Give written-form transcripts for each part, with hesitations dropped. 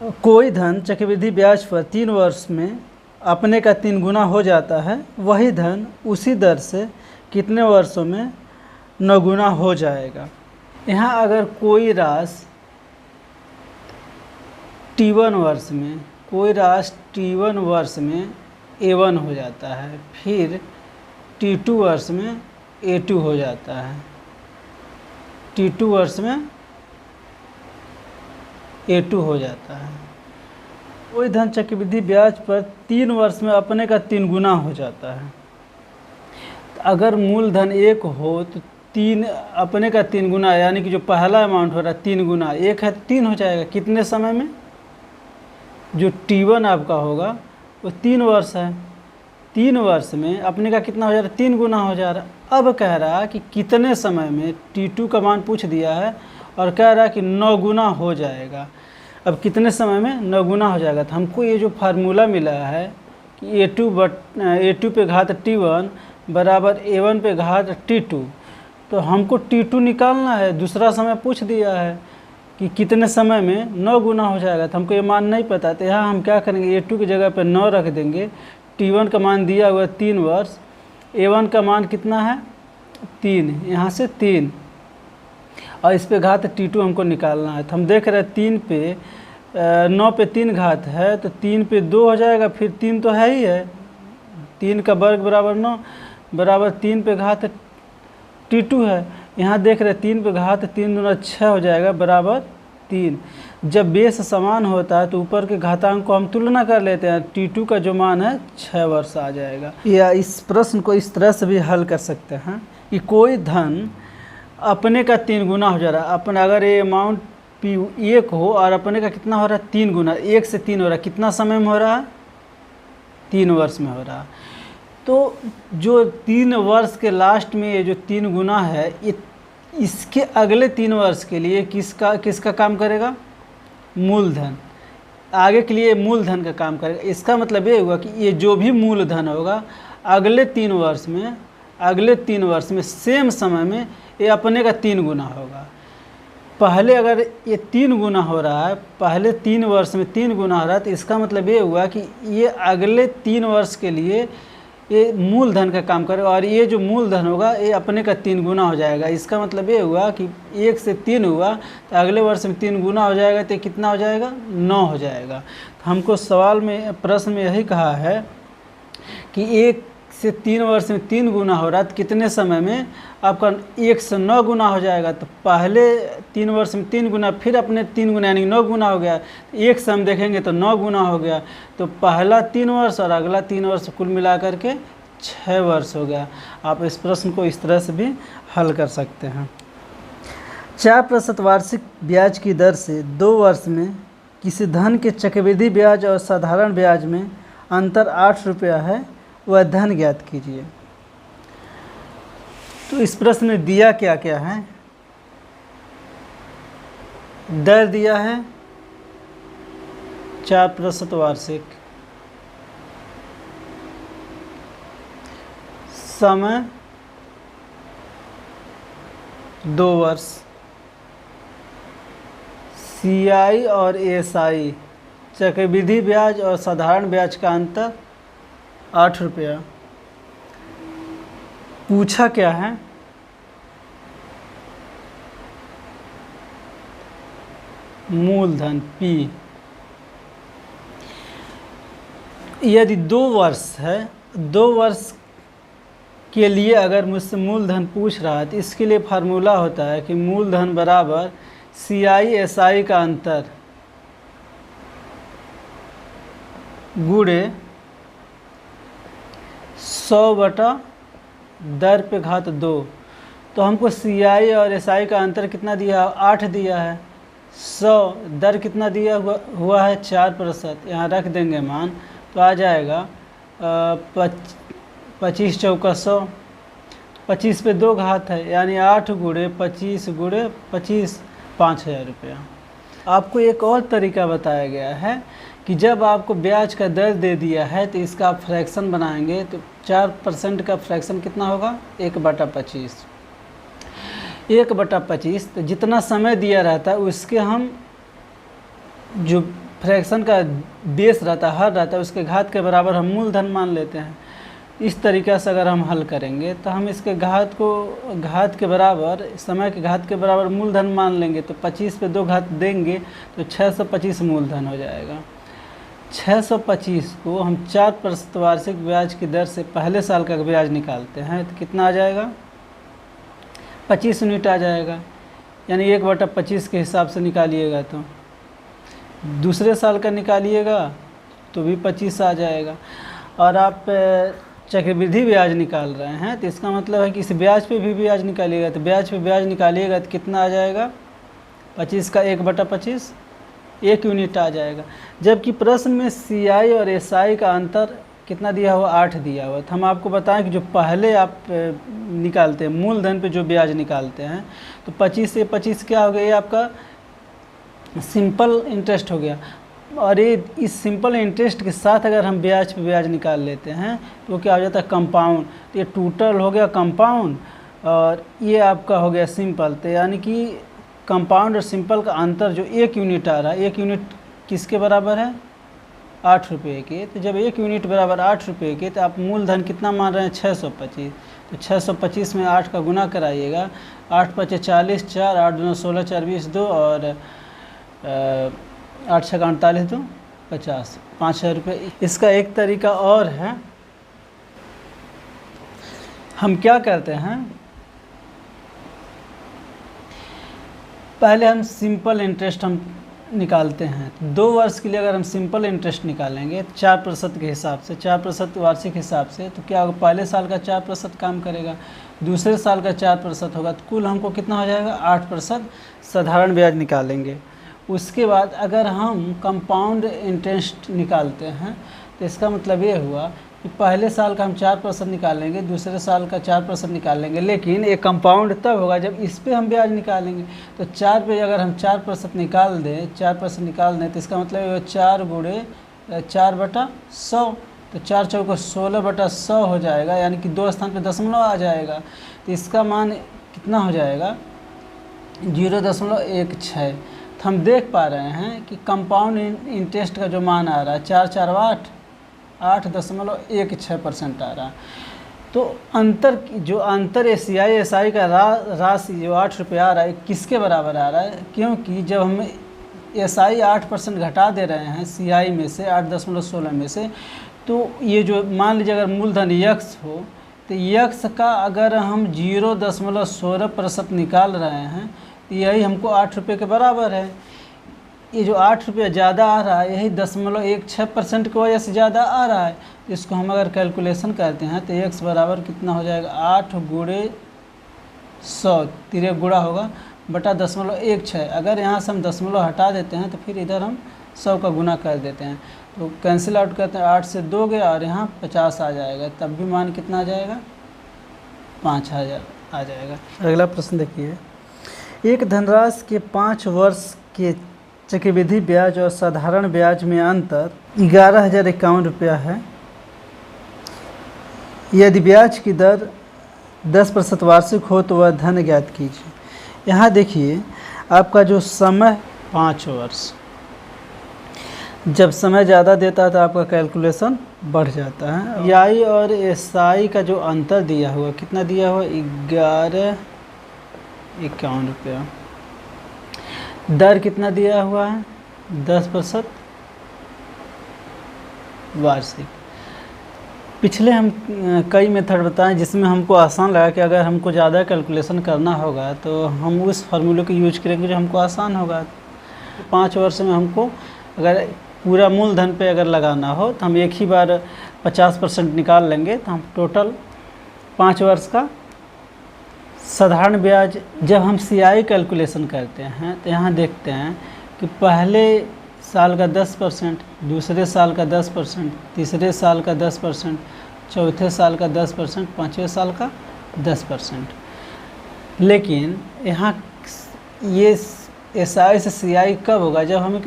कोई धन चक्रवृद्धि ब्याज पर 3 वर्ष में अपने का 3 गुना हो जाता है, वही धन उसी दर से कितने वर्षों में 9 गुना हो जाएगा। यहाँ अगर कोई राशि T1 वर्ष में, कोई राशि T1 वर्ष में A1 हो जाता है, फिर T2 वर्ष में A2 हो जाता है, T2 वर्ष में A2 हो जाता है। कोई धन चक्रवृद्धि ब्याज पर 3 वर्ष में अपने का 3 गुना हो जाता है। अगर मूलधन 1 हो तो 3 अपने का 3 गुना, यानी कि जो पहला अमाउंट हो रहा है 3 गुना, 1 है तो 3 हो जाएगा। कितने समय में? जो T1 आपका होगा वो 3 वर्ष है, 3 वर्ष में अपने का कितना हो जा रहा है? 3 गुना हो जा रहा है। अब कह रहा है कि कितने समय में, T2 का मान पूछ दिया है और कह रहा है कि 9 गुना हो जाएगा। अब कितने समय में 9 गुना हो जाएगा? तो हमको ये जो फार्मूला मिला है कि A2 पे घात T1 बराबर A1 पे घात T2, तो हमको T2 निकालना है। दूसरा समय पूछ दिया है कि कितने समय में 9 गुना हो जाएगा, तो हमको ये मान नहीं पता। तो यहाँ हम क्या करेंगे, A2 की जगह पे 9 रख देंगे। T1 का मान दिया हुआ 3 वर्ष, A1 का मान कितना है? 3, यहाँ से 3, और इस पे घात T2 हमको निकालना है। तो हम देख रहे हैं 3 पे 9 पे 3 घात है, तो 3 पे 2 हो जाएगा, फिर 3 तो है ही है, 3 का वर्ग बराबर 9 बराबर 3 पे घात T2 है। यहाँ देख रहे हैं 3 पे घात 3 दूना 6 हो जाएगा बराबर 3। जब बेस समान होता है तो ऊपर के घातांक को हम तुलना कर लेते हैं, T2 का जो मान है 6 वर्ष आ जाएगा। या इस प्रश्न को इस तरह से भी हल कर सकते हैं कि कोई धन अपने का 3 गुना हो जा रहा है। अपना अगर ये अमाउंट P1 हो और अपने का कितना हो रहा है? 3 गुना, 1 से 3 हो रहा है। कितना समय में हो रहा है? 3 वर्ष में हो रहा है। तो जो 3 वर्ष के लास्ट में ये जो 3 गुना है, ये इसके अगले 3 वर्ष के लिए किसका काम करेगा? मूलधन। आगे के लिए मूलधन का काम करेगा। इसका मतलब ये हुआ कि ये जो भी मूलधन होगा अगले 3 वर्ष में सेम समय में ये अपने का 3 गुना होगा। पहले अगर ये 3 गुना हो रहा है, पहले 3 वर्ष में 3 गुना हो रहा है, तो इसका मतलब ये हुआ कि ये अगले 3 वर्ष के लिए ये मूलधन का काम करेगा, और ये जो मूलधन होगा ये अपने का 3 गुना हो जाएगा। इसका मतलब ये हुआ कि 1 से 3 हुआ तो अगले वर्ष में 3 गुना हो जाएगा, तो कितना हो जाएगा? 9 हो जाएगा। तो हमको सवाल में, प्रश्न में यही कहा है कि 1 से 3 वर्ष में 3 गुना हो रहा है, तो कितने समय में आपका 1 से 9 गुना हो जाएगा। तो पहले 3 वर्ष में 3 गुना, फिर अपने 3 गुना यानी 9 गुना हो गया। 1 से हम देखेंगे तो 9 गुना हो गया। तो पहला 3 वर्ष और अगला 3 वर्ष कुल मिला करके 6 वर्ष हो गया। आप इस प्रश्न को इस तरह से भी हल कर सकते हैं। 4% वार्षिक ब्याज की दर से 2 वर्ष में किसी धन के चक्रवृद्धि ब्याज और साधारण ब्याज में अंतर 8 रुपया है, वह धन ज्ञात कीजिए। तो इस प्रश्न में दिया क्या क्या है? दर दिया है 4% वार्षिक, समय 2 वर्ष, CI और SI चक्रवृद्धि ब्याज और साधारण ब्याज का अंतर 8 रुपया। पूछा क्या है? मूलधन P। यदि 2 वर्ष है, 2 वर्ष के लिए अगर मुझसे मूलधन पूछ रहा है तो इसके लिए फार्मूला होता है कि मूलधन बराबर CI SI का अंतर गुणे 100 बटा दर पे घात 2। तो हमको CI और SI का अंतर कितना दिया? 8 दिया है। 100 दर कितना दिया हुआ है? 4%। यहाँ रख देंगे मान, तो आ जाएगा 25 चौका 100, 25 पे 2 घात है, यानी 8 गुणे 25 गुणे 25, 5000 रुपया। आपको एक और तरीका बताया गया है कि जब आपको ब्याज का दर दे दिया है तो इसका आप फ्रैक्शन बनाएंगे, तो 4% का फ्रैक्शन कितना होगा? 1/25। 1/25 तो जितना समय दिया रहता है उसके हम जो फ्रैक्शन का बेस रहता है, हर रहता है, उसके घात के बराबर हम मूलधन मान लेते हैं। इस तरीक़े से अगर हम हल करेंगे तो हम इसके घात के बराबर, समय के घात के बराबर मूलधन मान लेंगे, तो 25 पे 2 घात देंगे तो 625 मूलधन हो जाएगा। 625 को हम 4% वार्षिक ब्याज की दर से पहले साल का ब्याज निकालते हैं तो कितना आ जाएगा, 25 यूनिट आ जाएगा। यानी 1/25 के हिसाब से निकालिएगा तो दूसरे साल का निकालिएगा तो भी 25 आ जाएगा। और आप चक्रवृद्धि ब्याज निकाल रहे हैं तो इसका मतलब है कि इस ब्याज पे भी ब्याज निकालिएगा, तो ब्याज पे ब्याज निकालिएगा तो कितना आ जाएगा, 25 का 1/25, 1 यूनिट आ जाएगा। जबकि प्रश्न में CI और SI का अंतर कितना दिया हुआ, 8 दिया हुआ। तो हम आपको बताएं कि जो पहले आप निकालते हैं मूलधन पे जो ब्याज निकालते हैं, तो 25 से 25 क्या हो गया, ये आपका सिंपल इंटरेस्ट हो गया। और ये इस सिंपल इंटरेस्ट के साथ अगर हम ब्याज पे ब्याज निकाल लेते हैं तो क्या हो जाता है, कंपाउंड। तो ये टोटल हो गया कंपाउंड और ये आपका हो गया सिंपल। तो यानी कि कंपाउंड और सिंपल का अंतर जो 1 यूनिट आ रहा है, 1 यूनिट किसके बराबर है, 8 रुपये के। तो जब 1 यूनिट बराबर 8 रुपये के, तो आप मूलधन कितना मान रहे हैं, 625। तो 625 में 8 का गुना कराइएगा, 8 × 5 = 40, 4 8 2 16 4 20 2 और 8 × 6 = 48 2 50, 5000 रुपये। इसका एक तरीका और है, हम क्या करते हैं, पहले हम सिंपल इंटरेस्ट हम निकालते हैं। 2 वर्ष के लिए अगर हम सिंपल इंटरेस्ट निकालेंगे 4% के हिसाब से, 4% वार्षिक हिसाब से, तो क्या होगा, पहले साल का 4% काम करेगा, दूसरे साल का 4% होगा, तो कुल हमको कितना हो जाएगा, 8% साधारण ब्याज निकालेंगे। उसके बाद अगर हम कंपाउंड इंटरेस्ट निकालते हैं तो इसका मतलब ये हुआ कि पहले साल का हम 4% निकालेंगे, दूसरे साल का 4% निकालेंगे, लेकिन ये कंपाउंड तब होगा जब इस पे हम ब्याज निकालेंगे। तो 4 पे अगर हम 4% निकाल दें, 4% निकाल दें तो इसका मतलब ये 4 × 4/100, तो 4 × 4 = 16/100 हो जाएगा, यानी कि 2 स्थान पे दशमलव आ जाएगा। तो इसका मान कितना हो जाएगा, 0.16। तो हम देख पा रहे हैं कि कंपाउंड इंटरेस्ट का जो मान आ रहा है 4 × 4 = 8, 8.16% आ रहा है। तो जो अंतर CI SI का राशि जो 8 रुपये आ रहा है किसके बराबर आ रहा है, क्योंकि जब हम SI 8% घटा दे रहे हैं CI में से, 8.16 में से, तो ये जो मान लीजिए अगर मूलधन X हो तो X का अगर हम 0.16% निकाल रहे हैं तो यही हमको 8 रुपये के बराबर है। ये जो 8 रुपये ज़्यादा आ रहा है यही 0.16% की वजह से ज़्यादा आ रहा है। इसको हम अगर कैलकुलेशन करते हैं तो x बराबर कितना हो जाएगा, 8 × 100, 3 गुणा होगा बटा 0.16। अगर यहाँ से हम दशमलव हटा देते हैं तो फिर इधर हम 100 का गुना कर देते हैं, तो कैंसिल आउट करते हैं, 8 से 2 गया और यहाँ 50 आ जाएगा, तब भी मान कितना आ जाएगा, 5000 आ जाएगा। अगला प्रश्न देखिए, एक धनराशि के 5 वर्ष के चक्रवृद्धि ब्याज और साधारण ब्याज में अंतर 11,051 रुपया है। यदि ब्याज की दर 10% वार्षिक हो तो वह धन ज्ञात कीजिए। यहाँ देखिए आपका जो समय 5 वर्ष, जब समय ज़्यादा देता है तो आपका कैलकुलेशन बढ़ जाता है। CI और SI का जो अंतर दिया हुआ कितना दिया हुआ, 11,51 रुपया। दर कितना दिया हुआ है, 10% वार्षिक। पिछले हम कई मेथड बताएं जिसमें हमको आसान लगा कि अगर हमको ज़्यादा कैलकुलेशन करना होगा तो हम उस फार्मूले को यूज करेंगे जो हमको आसान होगा। 5 वर्ष में हमको अगर पूरा मूलधन पे अगर लगाना हो तो हम एक ही बार 50% निकाल लेंगे, तो हम टोटल 5 वर्ष का साधारण ब्याज। जब हम CI कैलकुलेशन करते हैं तो यहाँ देखते हैं कि पहले साल का 10%, दूसरे साल का 10%, तीसरे साल का 10%, चौथे साल का 10%, पाँचवें साल का 10%। लेकिन यहाँ ये SI से CI कब होगा, जब हमें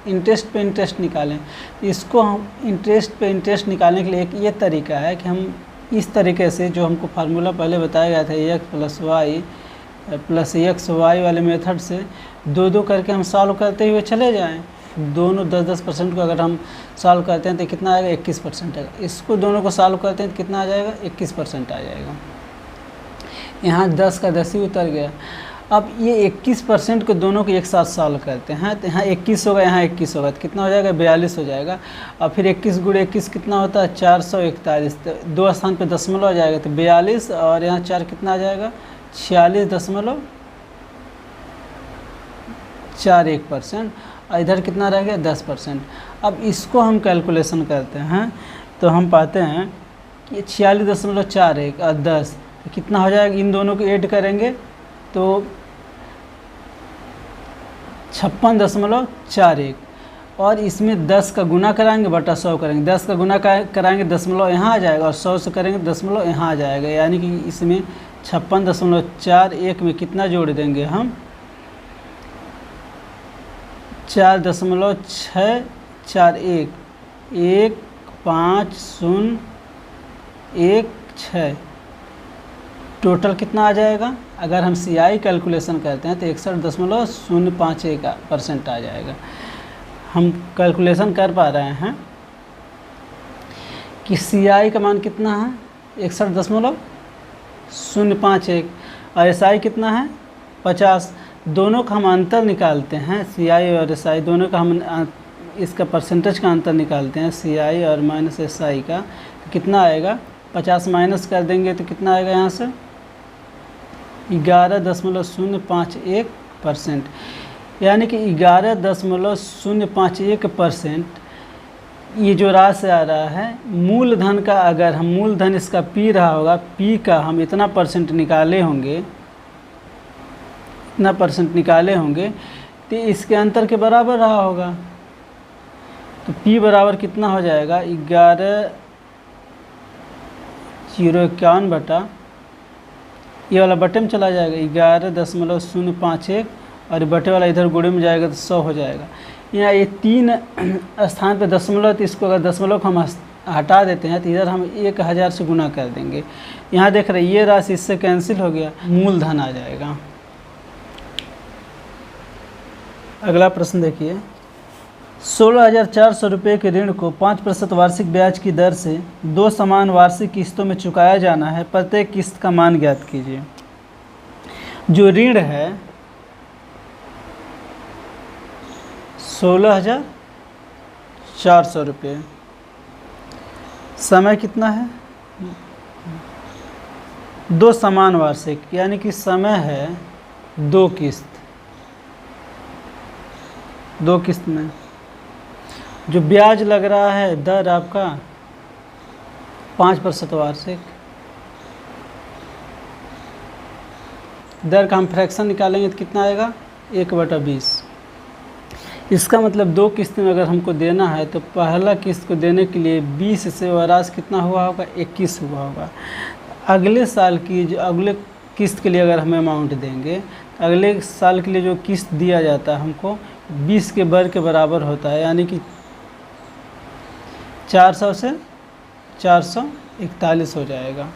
इंटरेस्ट पे इंटरेस्ट निकालें। इसको हम इंटरेस्ट पे इंटरेस्ट निकालने के लिए एक ये तरीका है कि हम इस तरीके से, जो हमको फार्मूला पहले बताया गया था x + y + x y वाले मेथड से 2-2 करके हम सॉल्व करते हुए चले जाएं। दोनों 10-10% को अगर हम सॉल्व करते हैं तो कितना आएगा, 21% आएगा। इसको दोनों को सॉल्व करते हैं तो कितना आ जाएगा, 21% आ जाएगा। यहाँ 10 का 10 ही उतर गया। अब ये 21% को दोनों को एक साथ सॉल्व करते हैं तो यहाँ 21 होगा, यहाँ 21 होगा तो कितना हो जाएगा, 42 हो जाएगा। और फिर 21 गुणे 21 कितना होता है, 441। तो 2 स्थान पे दशमलव आ जाएगा तो 42, और यहाँ 4 कितना आ जाएगा, 46.41%। और इधर कितना रह गया, 10%। अब इसको हम कैलकुलेशन करते हैं तो हम पाते हैं कि 46.41 और 10 तो कितना हो जाएगा, इन दोनों को ऐड करेंगे तो 56.41, और इसमें 10 का गुना कराएंगे बटा 100 करेंगे। 10 का गुना कराएंगे दशमलव यहाँ आ जाएगा, और 100 से करेंगे दशमलव यहाँ आ जाएगा। यानी कि इसमें 56.41 में कितना जोड़ देंगे हम, 4.641, 15016। टोटल कितना आ जाएगा, अगर हम CI कैलकुलेशन करते हैं तो 61.051% आ जाएगा। हम कैलकुलेशन कर पा रहे हैं कि CI का मान कितना है, 61.051, और SI कितना है, 50। दोनों का हम अंतर निकालते हैं, CI और SI दोनों का हम इसका परसेंटेज का अंतर निकालते हैं, CI और माइनस SI का, तो कितना आएगा, 50 माइनस कर देंगे तो कितना आएगा यहाँ से, 11.051%। यानी कि 11.051% ये जो राशि आ रहा है मूलधन का, अगर हम मूलधन इसका P रहा होगा, P का हम इतना परसेंट निकाले होंगे, इतना परसेंट निकाले होंगे तो इसके अंतर के बराबर रहा होगा। तो P बराबर कितना हो जाएगा, 11.051 बटा, ये वाला बटे में चला जाएगा 11.051, और बटे वाला इधर गुणे में जाएगा तो 100 हो जाएगा। यहाँ ये 3 स्थान पे दशमलव, तो इसको अगर दशमलव को हम हटा देते हैं तो इधर हम 1000 से गुना कर देंगे। यहाँ देख रहे हैं ये राशि इससे कैंसिल हो गया, मूलधन आ जाएगा। अगला प्रश्न देखिए, 16,400 रुपये के ऋण को 5% वार्षिक ब्याज की दर से 2 समान वार्षिक किस्तों में चुकाया जाना है। प्रत्येक किस्त का मान ज्ञात कीजिए। जो ऋण है 16,400 रुपये, समय कितना है, 2 समान वार्षिक, यानी कि समय है 2 किस्त, 2 किस्त में। जो ब्याज लग रहा है दर आपका 5% वार्षिक। दर का हम फ्रैक्शन निकालेंगे तो कितना आएगा, 1/20। इसका मतलब 2 किस्त में अगर हमको देना है तो पहला किस्त को देने के लिए 20 से वह राशि कितना हुआ होगा, 21 हुआ होगा। अगले साल की जो अगले किस्त के लिए अगर हम अमाउंट देंगे, अगले साल के लिए जो किस्त दिया जाता है हमको 20 के वर्ग के बराबर होता है, यानी कि 400 से 441 हो जाएगा।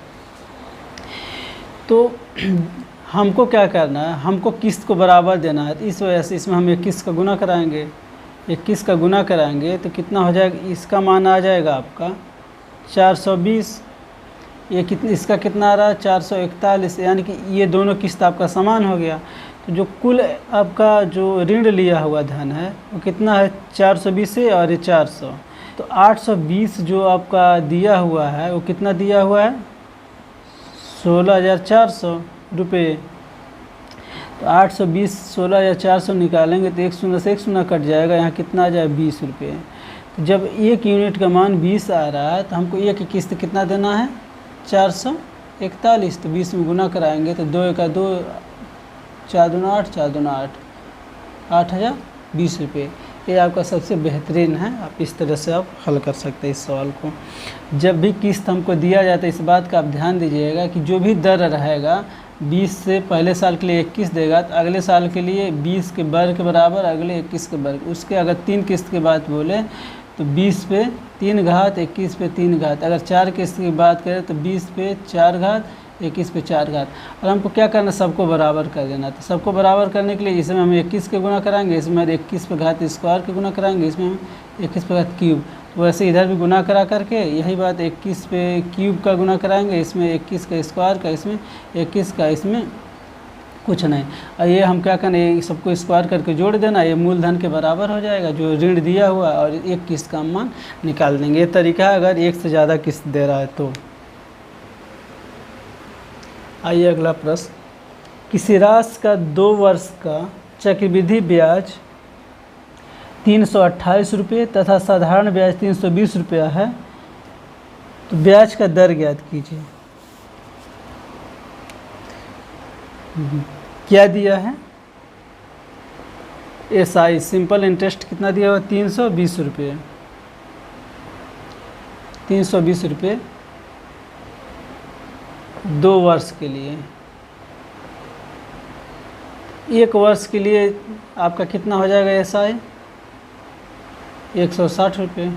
तो हमको क्या करना है, हमको किस्त को बराबर देना है। इस वजह से इसमें हम 21 का गुना कराएंगे, 21 का गुना कराएंगे तो कितना हो जाएगा, इसका मान आ जाएगा आपका 420। ये कितने, इसका कितना आ रहा है, 441, यानी कि ये दोनों किस्त आपका समान हो गया। तो जो कुल आपका जो ऋण लिया हुआ धन है वो कितना है, 420 से और ये 400, तो 820 जो आपका दिया हुआ है वो कितना दिया हुआ है, 16,400 रुपये। तो 820 16,400 निकालेंगे तो 1 शून्य से 1 शून्य कट जाएगा, यहाँ कितना आ जाएगा, 20 रुपये। तो जब 1 यूनिट का मान 20 आ रहा है तो हमको एक की किस्त कितना देना है, 441। तो 20 में गुना कराएंगे तो 2 का 2, 4 दूना 8, 4 दूना 8, 8,020 रुपये। ये आपका सबसे बेहतरीन है। आप इस तरह से आप हल कर सकते हैं इस सवाल को। जब भी किस्त हमको दिया जाता है इस बात का आप ध्यान दीजिएगा कि जो भी दर रहेगा 20 से पहले साल के लिए 21 देगा तो अगले साल के लिए 20 के वर्ग के बराबर, अगले 21 के वर्ग। उसके अगर 3 किस्त की बात बोले तो 20 पे 3 घात, 21 पे 3 घात। अगर 4 किस्त की बात करें तो 20 पे 4 घात, 21 पे 4 घात। और हमको क्या करना, सबको बराबर कर देना। तो सबको बराबर करने के लिए इसमें हम 21 के गुना कराएंगे, इसमें 21 पे घात स्क्वायर के गुना कराएंगे, इसमें हम 21 पे घात क्यूब। तो वैसे इधर भी गुना करा करके यही बात 21 पे क्यूब का गुना कराएंगे, इसमें 21 का स्क्वायर का, इसमें 21 का, इसमें कुछ नहीं। और ये हम क्या करें, ये सबको स्क्वायर करके जोड़ देना, ये मूलधन के बराबर हो जाएगा जो ऋण दिया हुआ, और एक किस्त का मान निकाल देंगे। ये तरीका है अगर एक से ज़्यादा किस्त दे रहा है तो। आइए अगला प्रश्न, किसी राशि का 2 वर्ष का चक्रवृद्धि ब्याज 328 रुपये तथा साधारण ब्याज 320 रुपया है, तो ब्याज का दर ज्ञात कीजिए। क्या दिया है, SI सिंपल इंटरेस्ट कितना दिया हुआ, 320 रुपये, 320 रुपये 2 वर्ष के लिए। 1 वर्ष के लिए आपका कितना हो जाएगा SI, 160 रुपये।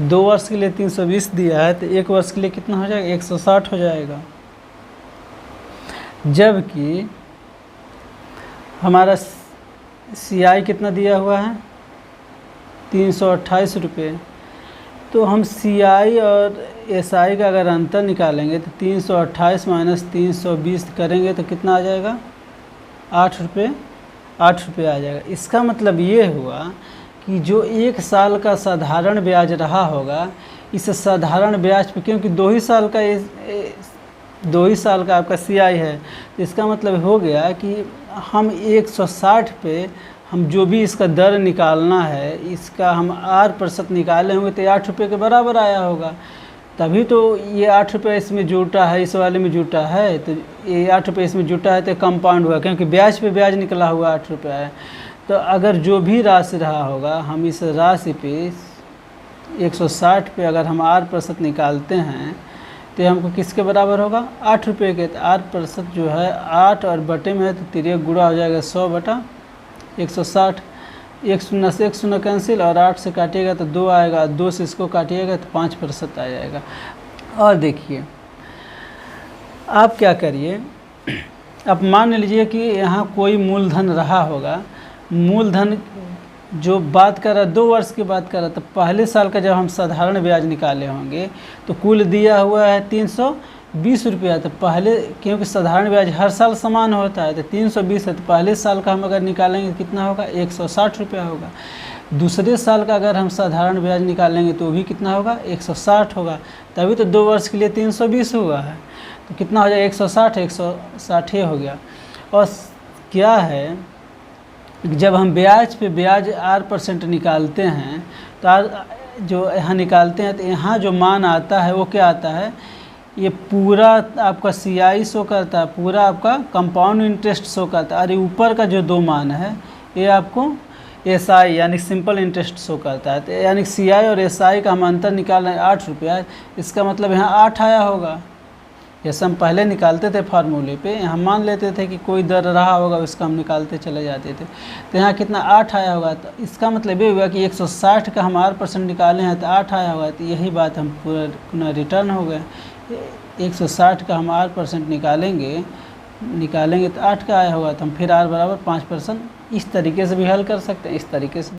2 वर्ष के लिए 320 दिया है, तो 1 वर्ष के लिए कितना हो जाएगा, 160 हो जाएगा। जबकि हमारा CI कितना दिया हुआ है, 328 रुपये। तो हम CI और SI का अगर अंतर निकालेंगे तो 328 माइनस 320 करेंगे तो कितना आ जाएगा, 8 रुपये आ जाएगा। इसका मतलब ये हुआ कि जो 1 साल का साधारण ब्याज रहा होगा, इस साधारण ब्याज पे, क्योंकि 2 ही साल का आपका CI है, तो इसका मतलब हो गया कि हम 160 पे हम जो भी इसका दर निकालना है, इसका हम 8% निकाले होंगे तो 8 रुपये के बराबर आया होगा। तभी तो ये 8 रुपये इसमें जुटा है, इस वाले में जुटा है, तो ये 8 रुपये इसमें जुटा है तो कंपाउंड हुआ, क्योंकि ब्याज पे ब्याज निकला हुआ 8 रुपया है। तो अगर जो भी राशि रहा होगा, हम इस राशि पे 160 पे अगर हम 8% निकालते हैं तो हमको किसके बराबर होगा, 8 रुपये के। तो 8% जो है 8 और बटे में है तो 3 गुणा हो जाएगा 100 बटा 160। 1 शून्य से 1 शून्य कैंसिल, और 8 से काटिएगा तो 2 आएगा, 2 से इसको काटिएगा तो 5% आ जाएगा। और देखिए आप क्या करिए, अब मान लीजिए कि यहाँ कोई मूलधन रहा होगा, मूलधन जो बात कर रहा, 2 वर्ष की बात कर रहा, तो पहले साल का जब हम साधारण ब्याज निकाले होंगे तो कुल दिया हुआ है 320 रुपया। तो पहले, क्योंकि साधारण ब्याज हर साल समान होता है, तो 320 है, तो पहले साल का हम अगर निकालेंगे कितना होगा, 160 रुपया होगा। दूसरे साल का अगर हम साधारण ब्याज निकालेंगे तो भी कितना होगा, 160 होगा। तभी तो 2 वर्ष के लिए 320 हुआ है, तो कितना हो जाएगा, 160 ही हो गया। और क्या है, जब हम ब्याज पे ब्याज 8% निकालते हैं, तो जो यहाँ निकालते हैं, तो यहाँ जो मान आता है वो क्या आता है, ये पूरा आपका CI शो करता है, पूरा आपका कंपाउंड इंटरेस्ट शो करता है। अरे ऊपर का जो 2 मान है ये आपको SI यानी सिंपल इंटरेस्ट शो करता है। तो यानी CI और SI का हम अंतर निकाल रहे हैं 8 रुपया, इसका मतलब यहाँ 8 आया होगा। जैसे हम पहले निकालते थे फार्मूले पे, हम मान लेते थे कि कोई दर रहा होगा, उसका हम निकालते चले जाते थे, तो यहाँ कितना 8 आया होगा। तो इसका मतलब ये हुआ कि 160 का हम 8% निकाले हैं तो 8 आया होगा। तो यही बात हम पूरा रिटर्न हो गए। 160 का हम 8% निकालेंगे तो 8 का आया होगा, तो हम फिर R बराबर 5%, इस तरीके से भी हल कर सकते हैं, इस तरीके से।